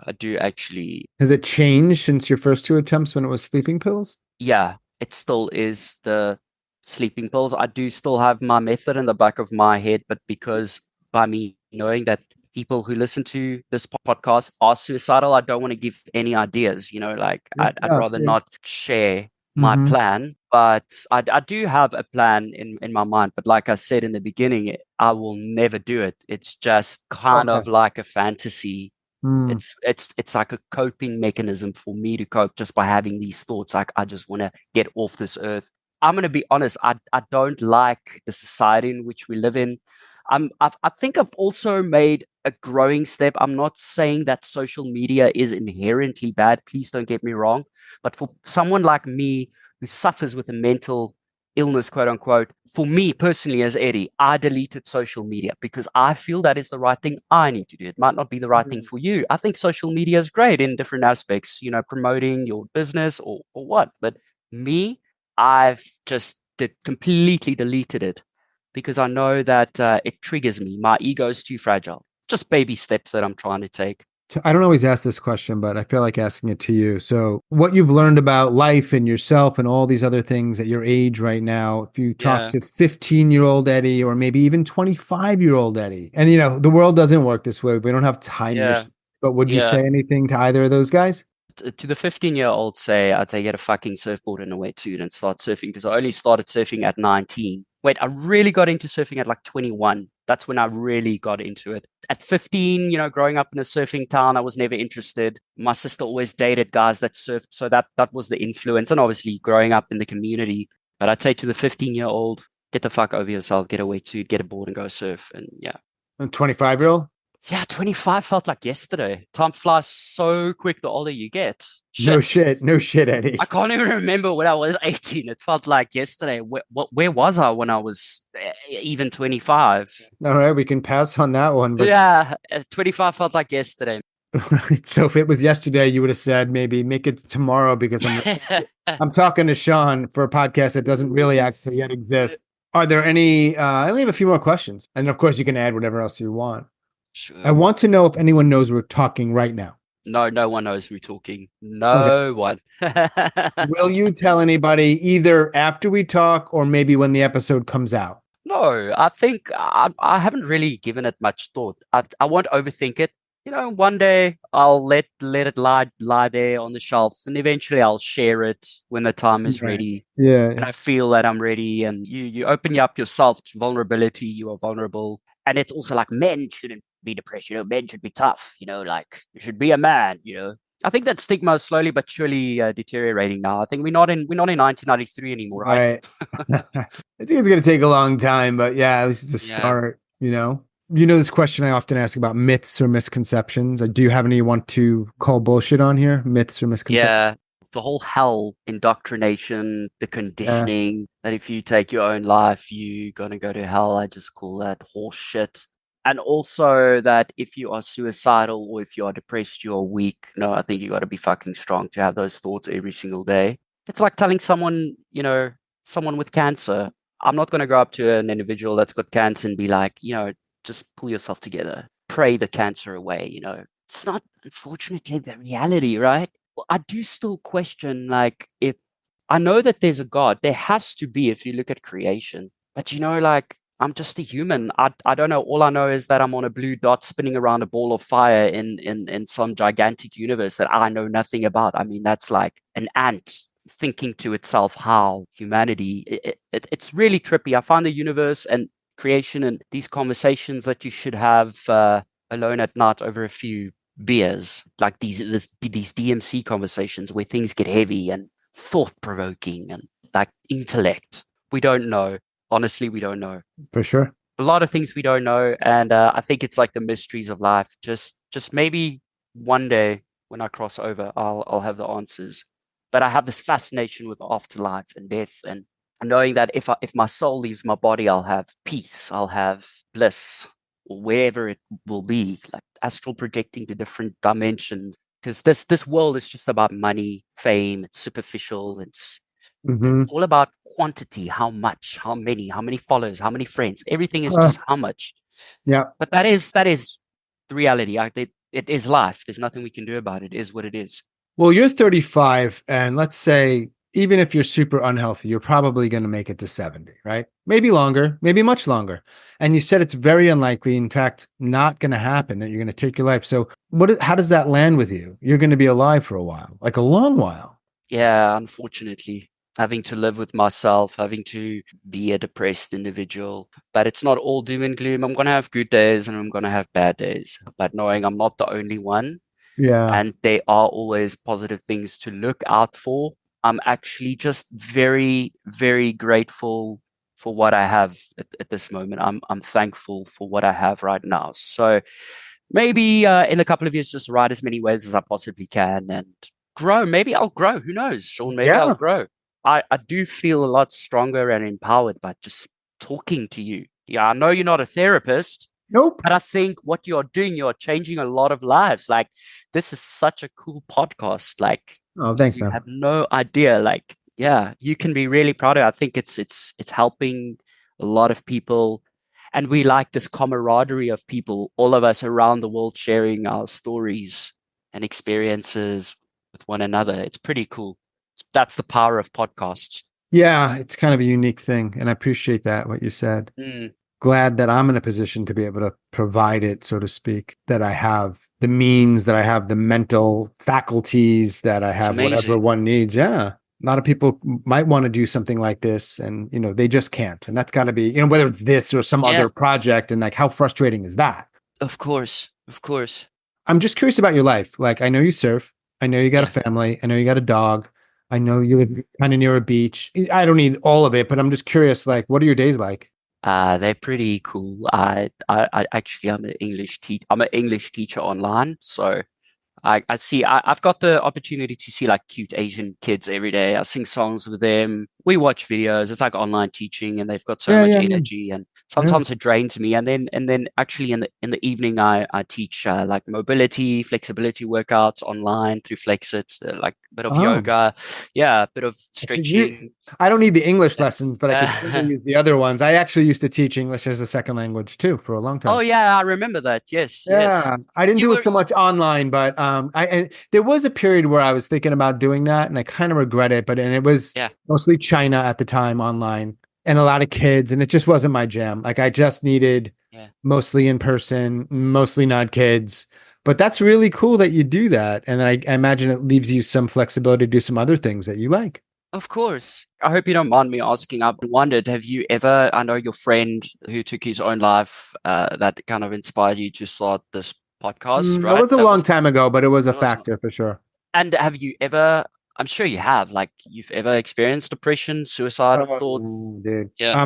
actually. Has it changed since your first 2 attempts when it was sleeping pills? Yeah, it still is the sleeping pills. I do still have my method in the back of my head, but because by me knowing that people who listen to this podcast are suicidal, I don't want to give any ideas, I'd rather not share my plan, but I do have a plan in my mind. But like I said in the beginning, I will never do it. It's just kind of like a fantasy. It's like a coping mechanism for me to cope just by having these thoughts. Like I just want to get off this earth. I'm going to be honest. I don't like the society in which we live in. I think I've also made a growing step. I'm not saying that social media is inherently bad. Please don't get me wrong. But for someone like me who suffers with a mental illness, quote unquote, for me personally as Eddie, I deleted social media because I feel that is the right thing I need to do. It might not be the right thing for you. I think social media is great in different aspects, promoting your business or what. But me, I've just completely deleted it because I know that it triggers me. My ego is too fragile. Just baby steps that I'm trying to take. I don't always ask this question, but I feel like asking it to you. So what you've learned about life and yourself and all these other things at your age right now, if you talk to 15-year-old Eddie or maybe even 25-year-old Eddie, and the world doesn't work this way. We don't have time. But would you say anything to either of those guys? To the 15-year-old, I'd say get a fucking surfboard and a wetsuit and start surfing, because I only started surfing at 19. Wait, I really got into surfing at like 21. That's when I really got into it. At 15, growing up in a surfing town, I was never interested. My sister always dated guys that surfed, so that was the influence. And obviously growing up in the community. But I'd say to the 15-year-old, get the fuck over yourself, get a wetsuit, get a board and go surf. And yeah. And 25-year-old? Yeah, 25 felt like yesterday. Time flies so quick the older you get. Shit. No shit, Eddie. I can't even remember when I was 18. It felt like yesterday. Where was I when I was even 25? All right, we can pass on that one. But... Yeah, 25 felt like yesterday. Right. So if it was yesterday, you would have said maybe make it tomorrow, because I'm talking to Sean for a podcast that doesn't really actually yet exist. Are there any? I only have a few more questions, and of course, you can add whatever else you want. I Sure. want to know if anyone knows we're talking right now. No, no one knows we're talking. Okay. No one. Will you tell anybody either after we talk or maybe when the episode comes out? No, I think I haven't really given it much thought. I won't overthink it. You know, one day I'll let it lie there on the shelf, and eventually I'll share it when the time is Right. ready, and Yeah. I feel that I'm ready. And you open up yourself to vulnerability. You are vulnerable, and it's also like men shouldn't be depressed. You know, men should be tough. You know, like you should be a man. You know, I think that stigma is slowly but surely deteriorating now. I think we're not in 1993 anymore, right? Right. I think it's going to take a long time, but yeah, at least it's a Yeah. start, you know? You know, this question I often ask about myths or misconceptions. Do you have any you want to call bullshit on here? Myths or misconceptions? Yeah, the whole hell indoctrination, the Yeah. conditioning that if you take your own life, you're gonna go to hell. I just call that horse shit. And also that if you are suicidal or if you are depressed, you are weak. No, I think you got to be fucking strong to have those thoughts every single day. It's like telling someone, someone with cancer. I'm not going to go up to an individual that's got cancer and be like, just pull yourself together, pray the cancer away. It's not, unfortunately, the reality, right? I do still question, like, if I know that there's a God, there has to be if you look at creation. But like, I'm just a human. I don't know. All I know is that I'm on a blue dot spinning around a ball of fire in some gigantic universe that I know nothing about. I mean, that's like an ant thinking to itself how humanity. It's really trippy. I find the universe and creation and these conversations that you should have alone at night over a few beers, like these DMC conversations where things get heavy and thought provoking and like intellect. We don't know. Honestly, we don't know. For sure. A lot of things we don't know, and I think it's like the mysteries of life. Just maybe one day when I cross over, I'll have the answers. But I have this fascination with afterlife and death, and knowing that if my soul leaves my body, I'll have peace, I'll have bliss, or wherever it will be, like astral projecting to different dimensions. Because this world is just about money, fame. It's superficial. It's Hmm. all about quantity, how much, how many followers, how many friends. Everything is Uh, just how much. yeah. But that is the reality. It is life. There's nothing we can do about it. It is what it is. Well, you're 35, and let's say even if you're super unhealthy, you're probably going to make it to 70, right? Maybe longer, maybe much longer. And you said it's very unlikely, in fact, not going to happen that you're going to take your life. So, how does that land with you? You're going to be alive for a while, like a long while. Yeah, unfortunately, having to live with myself, having to be a depressed individual. But it's not all doom and gloom. I'm gonna have good days and I'm gonna have bad days. But knowing I'm not the only one, Yeah. and there are always positive things to look out for. I'm actually just very, very grateful for what I have at this moment. I'm thankful for what I have right now. So maybe in a couple of years, just ride as many waves as I possibly can and grow. Maybe I'll grow. Who knows, Sean? Maybe I'll Yeah. grow. I do feel a lot stronger and empowered by just talking to you. Yeah, I know you're not a therapist, Nope. but I think what you're doing, you're changing a lot of lives. Like, this is such a cool podcast. Like, Oh, thanks, you man. have no idea. Like, yeah, you can be really proud of it. I think it's helping a lot of people. And we like this camaraderie of people, all of us around the world sharing our stories and experiences with one another. It's pretty cool. That's the power of podcasts. Yeah, it's kind of a unique thing. And I appreciate that, what you said. Mm, Glad that I'm in a position to be able to provide it, so to speak, that I have the means, that I have the mental faculties, that I it's have whatever amazing. one needs. Yeah. A lot of people might want to do something like this and, they just can't. And that's got to be, whether it's this or some Yeah, other project. And like, how frustrating is that? of course. Of course. I'm just curious about your life. Like, I know you surf. I know you got a Yeah. family. I know you got a dog. I know you live kind of near a beach. I don't need all of it, but I'm just curious, like, what are your days like? They're pretty cool. I actually I'm an English teacher online, so I've got the opportunity to see like cute Asian kids every day. I sing songs with them. we watch videos. It's like online teaching, and they've got so Yeah, much yeah, yeah. energy, and Yeah. sometimes it drains me. And then actually in the evening, I teach like mobility, flexibility workouts online through Flexit, like a bit of Oh, yoga, yeah, a bit of okay. You, stretching. I don't need the English Yeah. lessons, but I could certainly use the other ones. I actually used to teach English as a second language too for a long Oh time. yeah, I remember that. Yes, yes. Yeah, I didn't You do it were. so much online, but there was a period where I was thinking about doing that, and I kind of regret it. But and it was Yeah, mostly China at the time online, and a lot of kids, and it just wasn't my jam. Like I just needed yeah. mostly in person, mostly not kids. But that's really cool that you do that, and I imagine it leaves you some flexibility to do some other things that you like. Of course. I hope you don't mind me asking. I've wondered, have you ever, I know your friend who took his own life, that kind of inspired you to start this podcast, It right? was a That long was, time ago, but it was a that was, factor for sure. and have you ever, I'm sure you have, like you've ever experienced depression, suicidal thought? Dude. Yeah.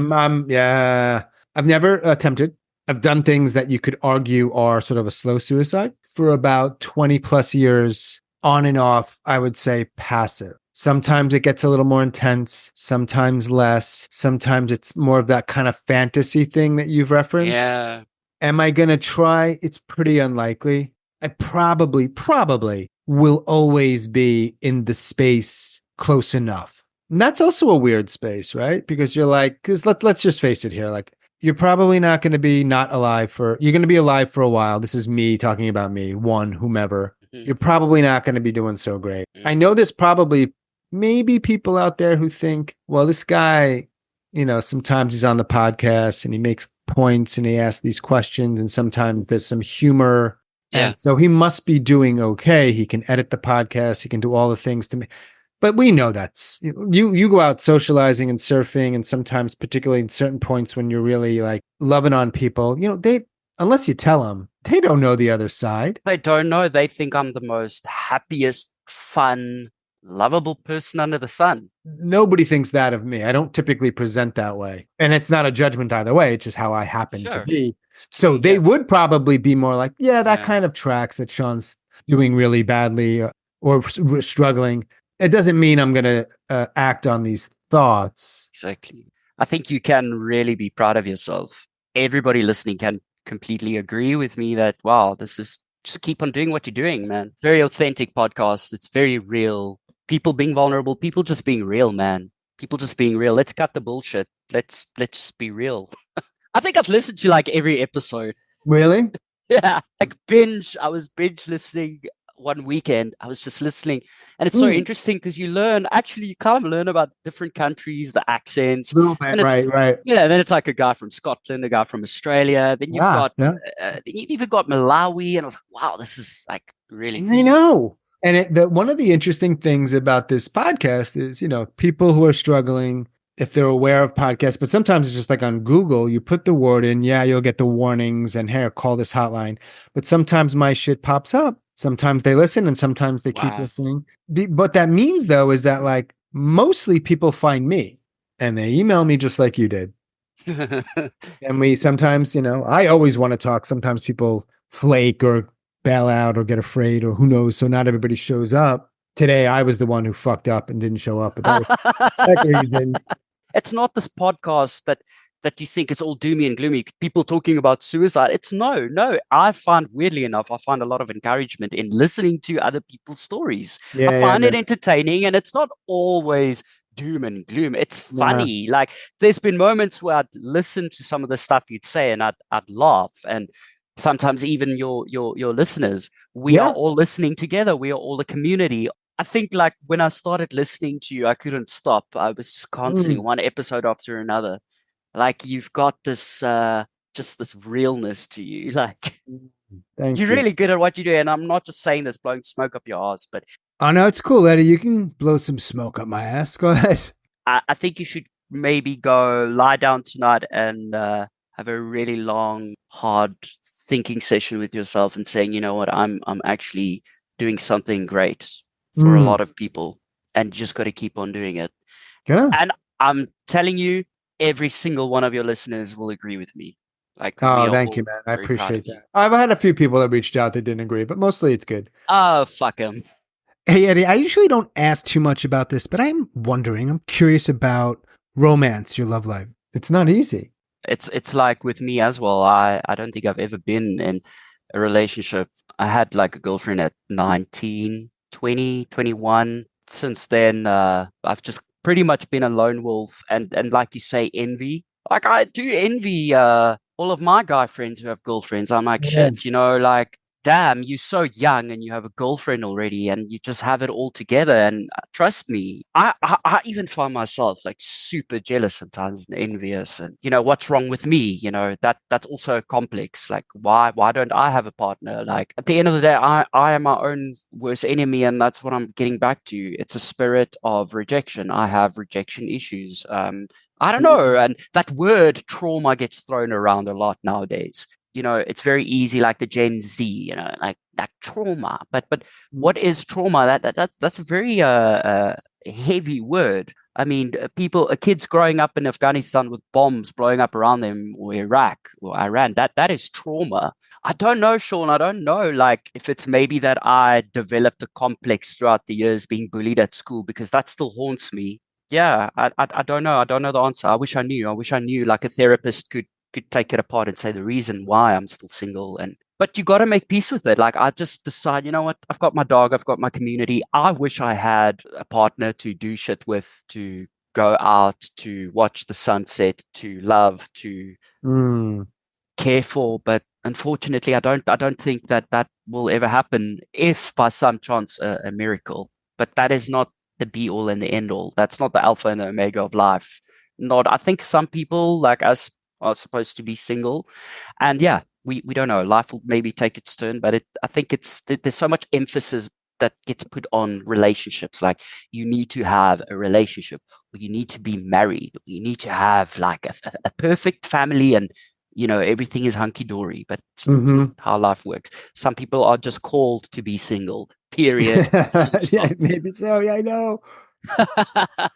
Yeah. I've never attempted. I've done things that you could argue are sort of a slow suicide for about 20 plus years on and off. I would say passive. Sometimes it gets a little more intense, sometimes less. Sometimes it's more of that kind of fantasy thing that you've referenced. Yeah. Am I going to try? It's pretty unlikely. I probably will always be in the space close enough. And that's also a weird space, right? Because you're like, because let's just face it here. Like, you're probably not going to be not alive for, you're going to be alive for a while. This is me talking about me, one, whomever. Mhm, You're probably not going to be doing so great. I mhm. know there's probably maybe people out there who think, well, this guy, sometimes he's on the podcast and he makes points and he asks these questions, and sometimes there's some humor. Yeah. And so he must be doing okay. He can edit the podcast, he can do all the things to me. But we know that's you go out socializing and surfing, and sometimes particularly in certain points when you're really like loving on people, they unless you tell them, they don't know the other side. They don't know. They think I'm the most happiest, fun, lovable person under the sun. Nobody thinks that of me. I don't typically present that way. And it's not a judgment either way. It's just how I happen to Sure. be. So they Yeah. would probably be more like, yeah, that Yeah. kind of tracks that Sean's doing really badly or struggling. It doesn't mean I'm going to act on these thoughts. Exactly. I think you can really be proud of yourself. Everybody listening can completely agree with me that, wow, this is just keep on doing what you're doing, man. Very authentic podcast. It's very real. People being vulnerable, people just being real, man. People just being real. Let's cut the bullshit. Let's just be real. I think I've listened to like every episode. Really? Yeah, like binge. I was binge listening one weekend. I was just listening, and it's so Mm, interesting because you learn. Actually, you kind of learn about different countries, the accents, little bit. and it's Right, right. yeah. Then it's like a guy from Scotland, a guy from Australia. Then you've Yeah, got yeah. then you've even got Malawi, and I was like, wow, this is like really I cool. know. And one of the interesting things about this podcast is, people who are struggling, if they're aware of podcasts, but sometimes it's just like on Google, you put the word in, yeah, you'll get the warnings and here, call this hotline. But sometimes my shit pops up. Sometimes they listen and sometimes they keep Wow. listening. What that means though is that like mostly people find me and they email me just like you did. And we sometimes, I always want to talk. Sometimes people flake or bail out or get afraid or who knows. So not everybody shows up. Today, I was the one who fucked up and didn't show up, but that was that reason. It's not this podcast that you think it's all doomy and gloomy. People talking about suicide. It's no. I find weirdly enough, I find a lot of encouragement in listening to other people's stories. I Yeah, yeah, find it entertaining, and it's not always doom and gloom. It's yeah. funny. Like there's been moments where I'd listen to some of the stuff you'd say, and I'd laugh, and sometimes even your listeners. We are Yeah. all listening together. We are all a community. I think like when I started listening to you, I couldn't stop. I was just constantly Mm, one episode after another. Like you've got this just this realness to you. Like thank you're you. really good at what you do. And I'm not just saying this blowing smoke up your ass, but Oh no, it's cool, Eddie. You can blow some smoke up my ass. Go ahead. I think you should maybe go lie down tonight and have a really long, hard thinking session with yourself and saying, you know what, I'm actually doing something great for a Mm, lot of people, and you just got to keep on doing it. yeah. And I'm telling you, every single one of your listeners will agree with me. Like we Oh, are thank you, all man. I very proud of appreciate you. that. I've had a few people that reached out that didn't agree, but mostly it's good. Oh, fuck them. Hey, Eddie, I usually don't ask too much about this, but I'm curious about romance, your love life. It's not easy. It's like with me as well. I don't think I've ever been in a relationship. I had like a girlfriend at 19, 20, 21. Since then, I've just pretty much been a lone wolf, and like you say, envy. Like I do envy all of my guy friends who have girlfriends. I'm like, Yeah. shit, like, damn, you're so young and you have a girlfriend already and you just have it all together. And trust me, I even find myself like super jealous sometimes and envious. And what's wrong with me? That's also complex. Like, why don't I have a partner? Like at the end of the day, I am my own worst enemy, and that's what I'm getting back to. It's a spirit of rejection. I have rejection issues. I don't know. And that word trauma gets thrown around a lot nowadays. It's very easy, like the Gen Z, like that trauma. But what is trauma? That's a very heavy word. I mean, kids growing up in Afghanistan with bombs blowing up around them, or Iraq or Iran, that is trauma. I don't know, Sean. I don't know, like, if it's maybe that I developed a complex throughout the years being bullied at school, because that still haunts me. Yeah, I don't know. I don't know the answer. I wish I knew. I wish I knew, like, a therapist could take it apart and say the reason why I'm still single. And but you got to make peace with it. Like, I just decide, you know what? I've got my dog, I've got my community. I wish I had a partner to do shit with, to go out, to watch the sunset, to love, to Mm. care for. But unfortunately, I don't think that will ever happen, if by some chance a miracle. But that is not the be all and the end all. That's not the alpha and the omega of life. Not, I think some people like us are supposed to be single, and yeah, we don't know. Life will maybe take its turn, but I think there's so much emphasis that gets put on relationships. Like, you need to have a relationship, or you need to be married, or you need to have like a perfect family, and everything is hunky dory. But it's not Hmm. how life works. Some people are just called to be single. Period. Full Yeah, stop. maybe so. Yeah, I know.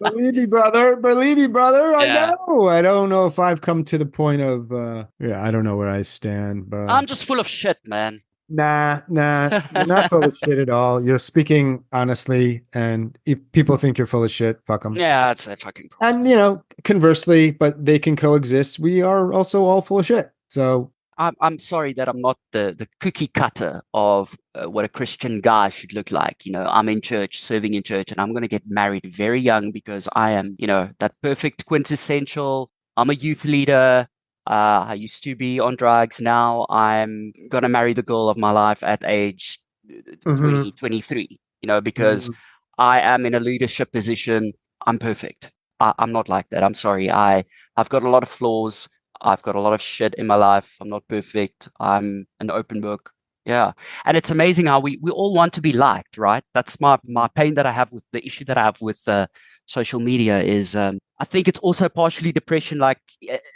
Believe me, brother. Believe me, brother. I Yeah. know. I don't know if I've come to the point of, yeah, I don't know where I stand, bro. I'm just full of shit, man. Nah, you're not full of shit at all. You're speaking honestly, and if people think you're full of shit, fuck them. Yeah, that's a fucking problem. And, conversely, but they can coexist. We are also all full of shit. So, I'm sorry that I'm not the cookie cutter of what a Christian guy should look like. I'm in church, serving in church, and I'm going to get married very young because I am, that perfect quintessential. I'm a youth leader. I used to be on drugs. Now I'm going to marry the girl of my life at age mhm, 20, 23, because mhm. I am in a leadership position. I'm perfect. I'm not like that. I'm sorry. I've got a lot of flaws. I've got a lot of shit in my life. I'm not perfect. I'm an open book. Yeah. And it's amazing how we all want to be liked, right? That's my pain that I have with the issue that I have with social media is I think it's also partially depression, like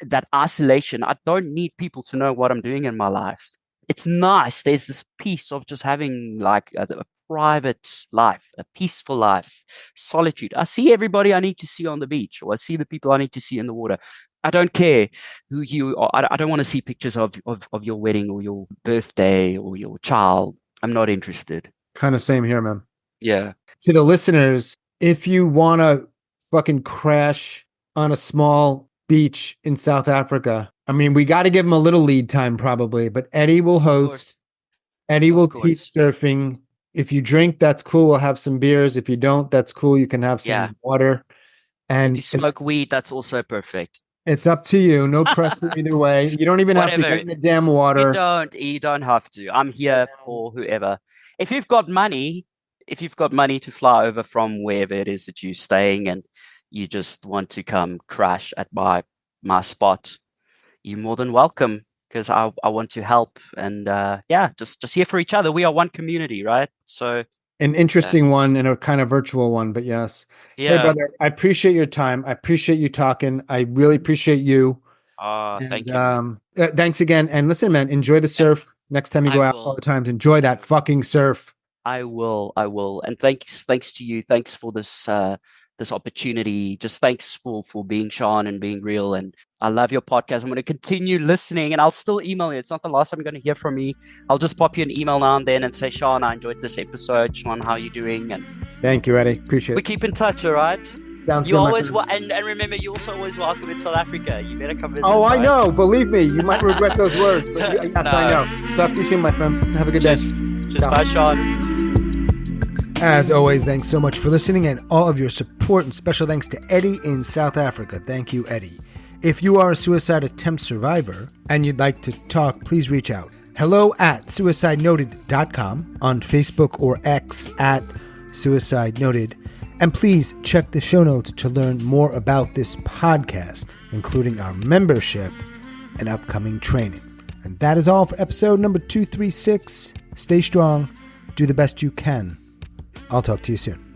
that isolation. I don't need people to know what I'm doing in my life. It's nice. There's this peace of just having like a private life, a peaceful life, solitude. I see everybody I need to see on the beach, or I see the people I need to see in the water. I don't care who you are. I don't want to see pictures of your wedding or your birthday or your child. I'm not interested. Kind of same here, man. Yeah. To the listeners, if you want to fucking crash on a small beach in South Africa, I mean, we got to give them a little lead time probably, but Eddie will Of course. host. Eddie Of will teach course. surfing. If you drink, that's cool. We'll have some beers. If you don't, that's cool. You can have Yeah. some water. If you And smoke weed, that's also perfect. it's up to you. No pressure either way. You don't even have to get Whatever. in the damn You water. don't. You don't have to. I'm here for whoever. If you've got money, if you've got money to fly over from wherever it is that you're staying, and you just want to come crash at my spot, you're more than welcome, because I want to help. And yeah, just here for each other. We are one community, right? So An yeah, interesting one and a kind of virtual one, but yes. Hey, yeah. brother, I appreciate your time. I appreciate you talking. I really appreciate you. And Thank you, man. thanks again. And listen, man, enjoy the And surf. Next time you I go out, all will. the times, enjoy I that fucking surf. I will. I will. And thanks to you. Thanks for this this opportunity. Just thanks for being Sean and being real. And I love your podcast. I'm going to continue listening, and I'll still email you. It's not the last time you're going to hear from me. I'll just pop you an email now and then and say, Sean, I enjoyed this episode. Sean, how are you doing? And thank you, Eddie. Appreciate it. We keep in touch, all right? Sounds you good, always and remember, you're also always welcome in South Africa. You better come visit. Oh, right? I know. Believe me, you might regret those words. But yes, I know. Talk to you soon, my friend. Have a good day. Just bye, Sean. As always, thanks so much for listening and all of your support, and special thanks to Eddie in South Africa. Thank you, Eddie. If you are a suicide attempt survivor and you'd like to talk, please reach out. hello@suicidenoted.com, on Facebook or X @suicidenoted. And please check the show notes to learn more about this podcast, including our membership and upcoming training. And that is all for episode number 236. Stay strong. Do the best you can. I'll talk to you soon.